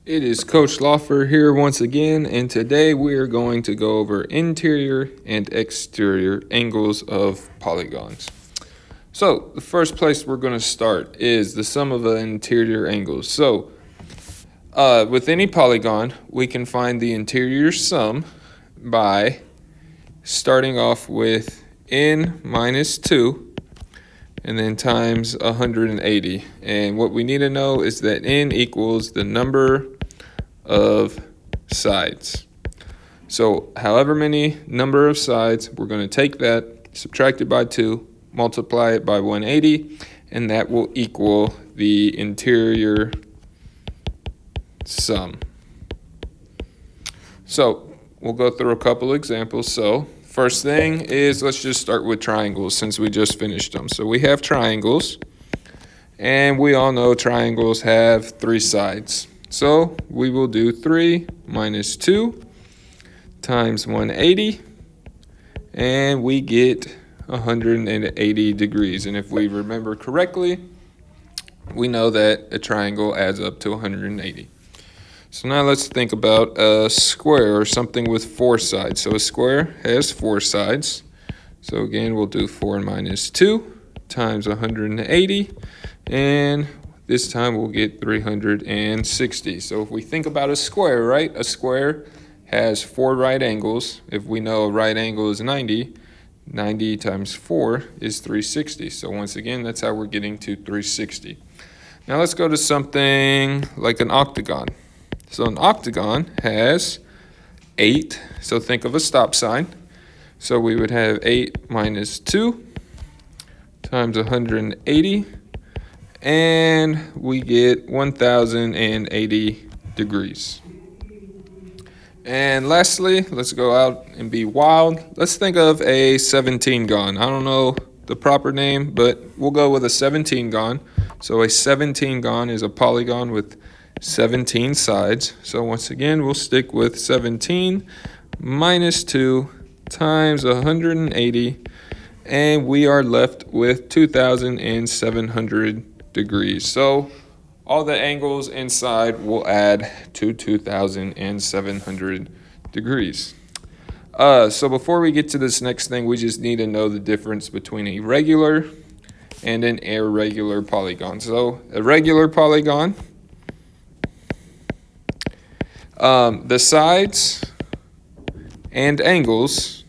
It is Coach Lawfer here once again, and today we are going to go over interior and exterior angles of polygons. So the first place we're going to start is the sum of the interior angles. So with any polygon, we can find the interior sum by starting off with n minus 2 and then times 180. And what we need to know is that n equals the number of sides. So however many number of sides, we're going to take that, subtract it by 2, multiply it by 180, and that will equal the interior sum. So we'll go through a couple examples. So first thing is, let's just start with triangles since we just finished them. So we have triangles, and we all know triangles have 3 sides. So we will do 3 minus 2 times 180, and we get 180 degrees. And if we remember correctly, we know that a triangle adds up to 180. So now let's think about a square or something with 4 sides. So a square has 4 sides. So again, we'll do 4 minus 2 times 180, and this time we'll get 360. So if we think about a square, right? A square has 4 right angles. If we know a right angle is 90, 90 times 4 is 360. So once again, that's how we're getting to 360. Now let's go to something like an octagon. So an octagon has 8. So think of a stop sign. So we would have 8 minus 2 times 180. And we get 1080 degrees. And lastly, let's go out and be wild. Let's think of a 17-gon. I don't know the proper name, but we'll go with a 17-gon. So a 17-gon is a polygon with 17 sides. So once again, we'll stick with 17 minus 2 times 180, and we are left with 2,700 degrees. So all the angles inside will add to 2,700 degrees. So before we get to this next thing, we just need to know the difference between a regular and an irregular polygon. So a regular polygon, the sides and angles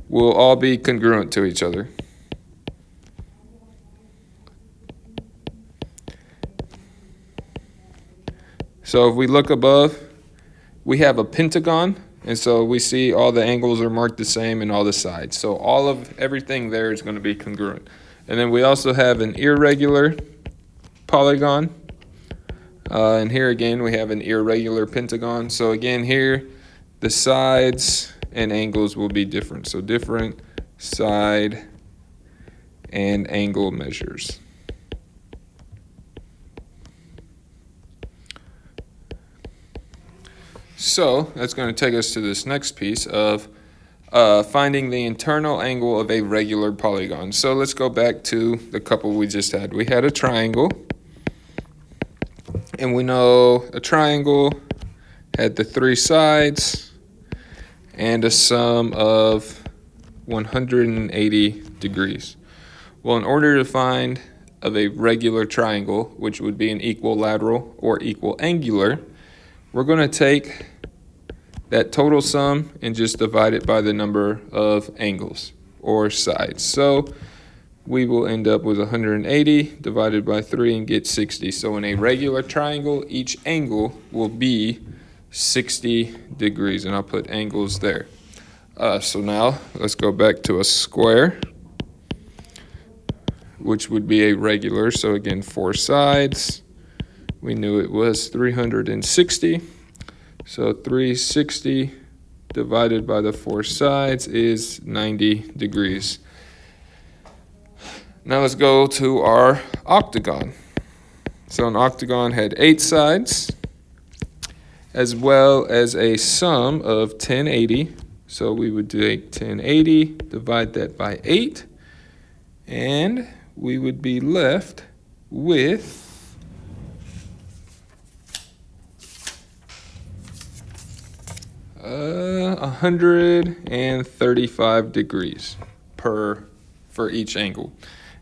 will all be congruent to each other. So if we look above, we have a pentagon, and so we see all the angles are marked the same and all the sides. So all of everything there is going to be congruent. And then we also have an irregular polygon. And here again, we have an irregular pentagon. So again, here, the sides and angles will be different. So different side and angle measures. So that's going to take us to this next piece of finding the internal angle of a regular polygon. So let's go back to the couple we just had. We had a triangle, and we know a triangle had the 3 sides and a sum of 180 degrees. Well, in order to find of a regular triangle, which would be an equilateral or equal angular, we're going to take that total sum and just divide it by the number of angles or sides. So we will end up with 180 divided by 3 and get 60. So in a regular triangle, each angle will be 60 degrees, and I'll put angles there. So now let's go back to a square, which would be a regular. So again, 4 sides. We knew it was 360. So 360 divided by the 4 sides is 90 degrees. Now let's go to our octagon. So an octagon had 8 sides, as well as a sum of 1080. So we would take 1080, divide that by 8, and we would be left with 135 degrees for each angle.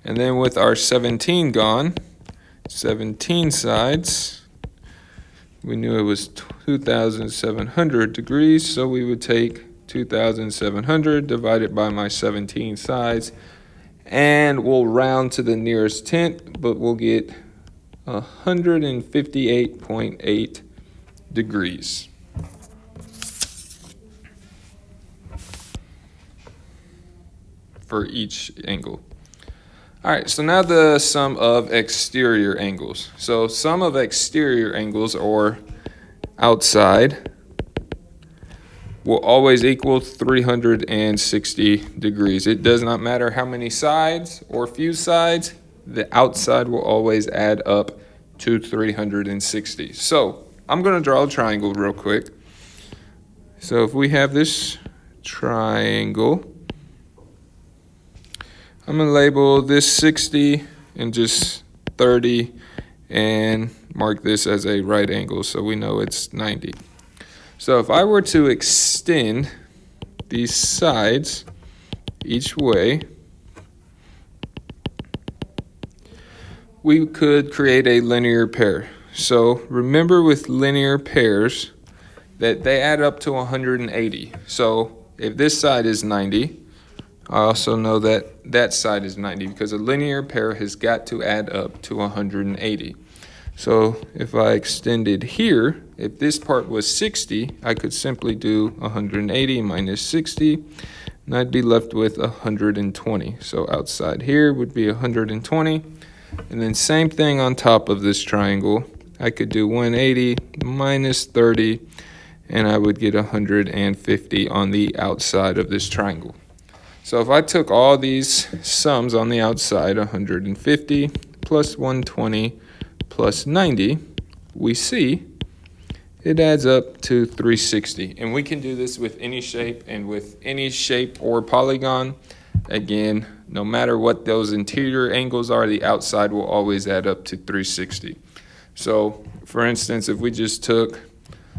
And then with our 17 gone, 17 sides, we knew it was 2,700 degrees, so we would take 2,700 divided by my 17 sides, and we'll round to the nearest tenth, but we'll get 158.8 degrees. For each angle. All right, so now the sum of exterior angles. So sum of exterior angles, or outside, will always equal 360 degrees. It does not matter how many sides or few sides, the outside will always add up to 360. So I'm going to draw a triangle real quick. So if we have this triangle, I'm going to label this 60 and just 30 and mark this as a right angle so we know it's 90. So if I were to extend these sides each way, we could create a linear pair. So remember with linear pairs that they add up to 180. So if this side is 90, I also know that that side is 90 because a linear pair has got to add up to 180. So if I extended here, if this part was 60, I could simply do 180 minus 60, and I'd be left with 120. So outside here would be 120. And then same thing on top of this triangle. I could do 180 minus 30, and I would get 150 on the outside of this triangle. So if I took all these sums on the outside, 150 plus 120 plus 90, we see it adds up to 360. And we can do this with any shape and with any shape or polygon. Again, no matter what those interior angles are, the outside will always add up to 360. So for instance, if we just took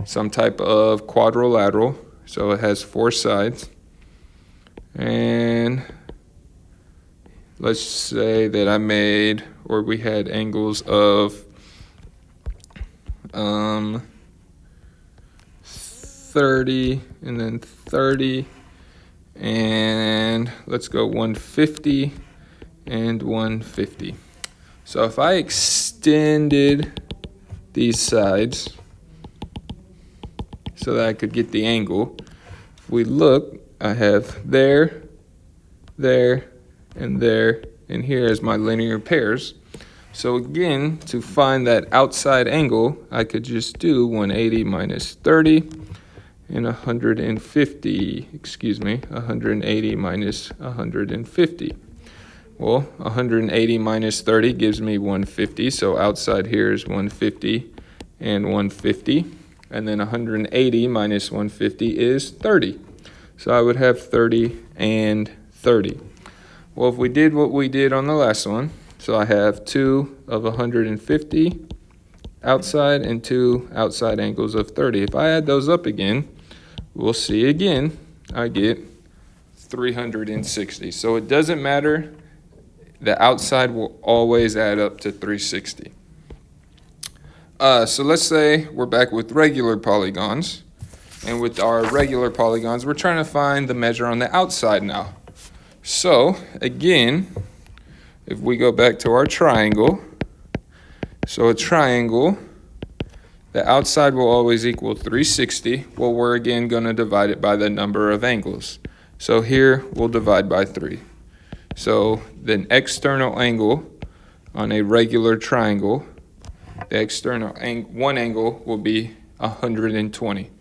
some type of quadrilateral, so it has 4 sides, and let's say that I made, or we had angles of 30 and then 30, and let's go 150 and 150. So if I extended these sides so that I could get the angle, if we look, I have there, and there, and here as my linear pairs. So again, to find that outside angle, I could just do 180 minus 30 and 180 minus 150. Well, 180 minus 30 gives me 150, so outside here is 150 and 150. And then 180 minus 150 is 30. So I would have 30 and 30. Well, if we did what we did on the last one, so I have 2 of 150 outside and 2 outside angles of 30. If I add those up again, we'll see again, I get 360. So it doesn't matter, the outside will always add up to 360. So let's say we're back with regular polygons. And with our regular polygons, we're trying to find the measure on the outside now. So again, if we go back to our triangle, so a triangle, the outside will always equal 360. Well, we're again going to divide it by the number of angles. So here we'll divide by 3. So the external angle on a regular triangle, the external one angle will be 120.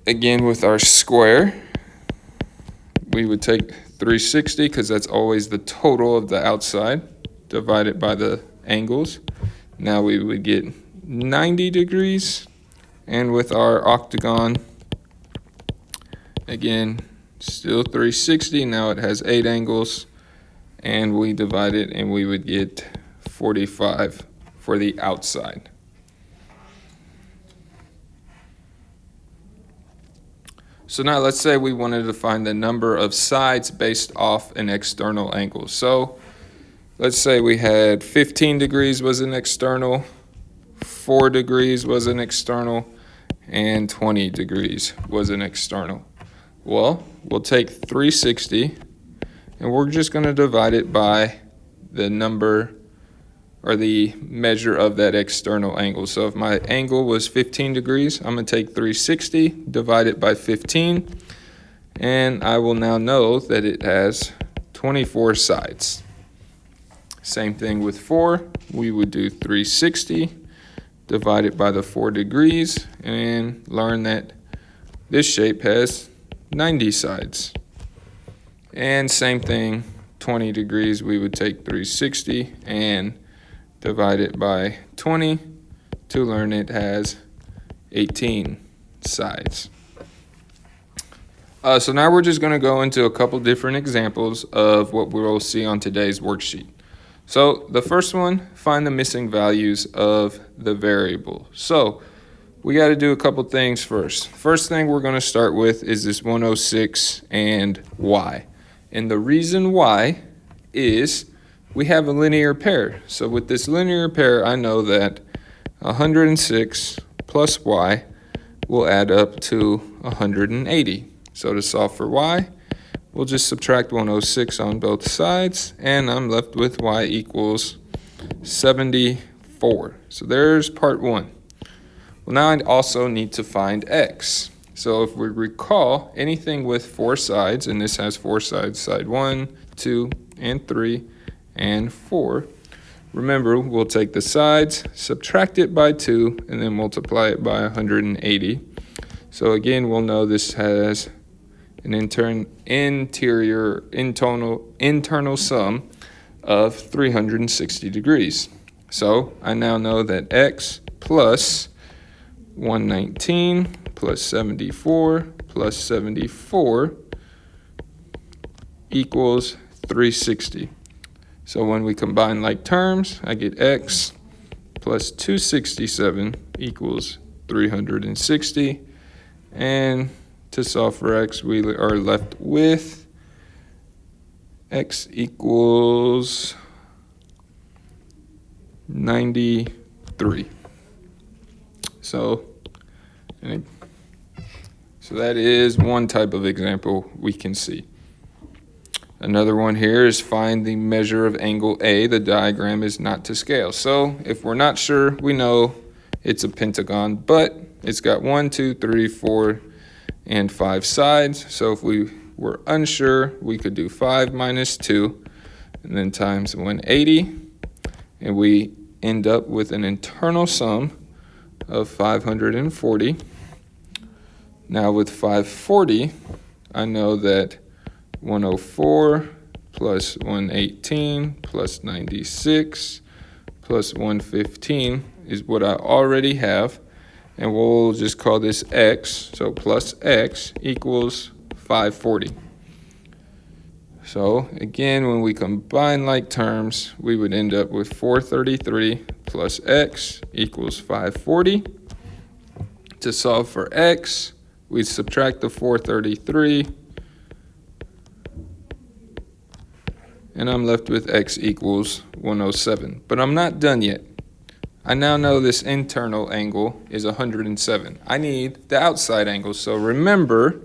Again, with our square, we would take 360 because that's always the total of the outside divided by the angles. Now we would get 90 degrees. And with our octagon, again, still 360. Now it has 8 angles, and we divide it and we would get 45 for the outside. So now let's say we wanted to find the number of sides based off an external angle. So let's say we had 15 degrees was an external, 4 degrees was an external, and 20 degrees was an external. Well, we'll take 360 and we're just going to divide it by the number or the measure of that external angle. So if my angle was 15 degrees, I'm going to take 360, divide it by 15, and I will now know that it has 24 sides. Same thing with 4. We would do 360, divide it by the 4 degrees, and learn that this shape has 90 sides. And same thing, 20 degrees, we would take 360 and divide it by 20 to learn it has 18 sides. So now we're just going to go into a couple different examples of what we'll see on today's worksheet. So the first one, find the missing values of the variable. So we got to do a couple things first. First thing we're going to start with is this 106 and y. And the reason why is we have a linear pair. So with this linear pair, I know that 106 plus y will add up to 180. So to solve for y, we'll just subtract 106 on both sides, and I'm left with y equals 74. So there's part 1. Well, now I also need to find x. So if we recall, anything with 4 sides, and this has 4 sides, side 1, 2, and 3, and 4. Remember, we'll take the sides, subtract it by 2, and then multiply it by 180. So again, we'll know this has an internal sum of 360 degrees. So I now know that x plus 119 plus 74 plus 74 equals 360. So when we combine like terms, I get x plus 267 equals 360. And to solve for x, we are left with x equals 93. So that is one type of example we can see. Another one here is find the measure of angle A. The diagram is not to scale. So if we're not sure, we know it's a pentagon, but it's got 1, 2, 3, 4, and 5 sides. So if we were unsure, we could do 5 minus 2, and then times 180, and we end up with an internal sum of 540. Now with 540, I know that 104 plus 118 plus 96 plus 115 is what I already have, and we'll just call this x. So plus x equals 540. So again, when we combine like terms, we would end up with 433 plus x equals 540. To solve for x, we subtract the 433, and I'm left with x equals 107. But I'm not done yet. I now know this internal angle is 107. I need the outside angle. So remember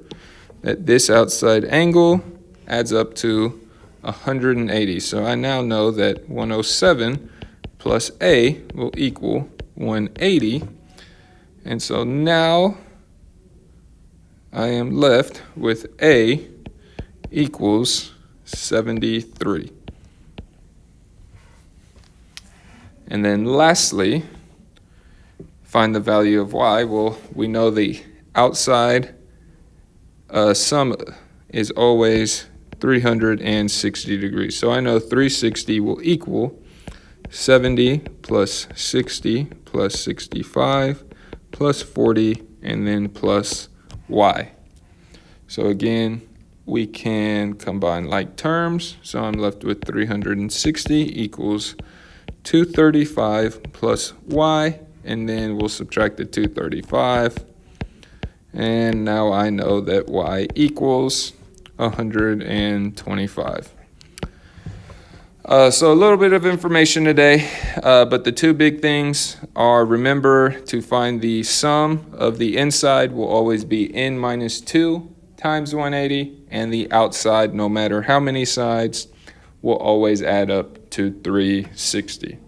that this outside angle adds up to 180. So I now know that 107 plus a will equal 180. And so now I am left with a equals 73. And then lastly, find the value of y. Well, we know the outside sum is always 360 degrees. So I know 360 will equal 70 plus 60 plus 65 plus 40, and then plus y. So again, we can combine like terms. So I'm left with 360 equals 235 plus y, and then we'll subtract the 235, And now I know that y equals 125. So a little bit of information today, but the two big things are, remember to find the sum of the inside will always be n minus 2 times 180, and the outside, no matter how many sides, will always add up to 360.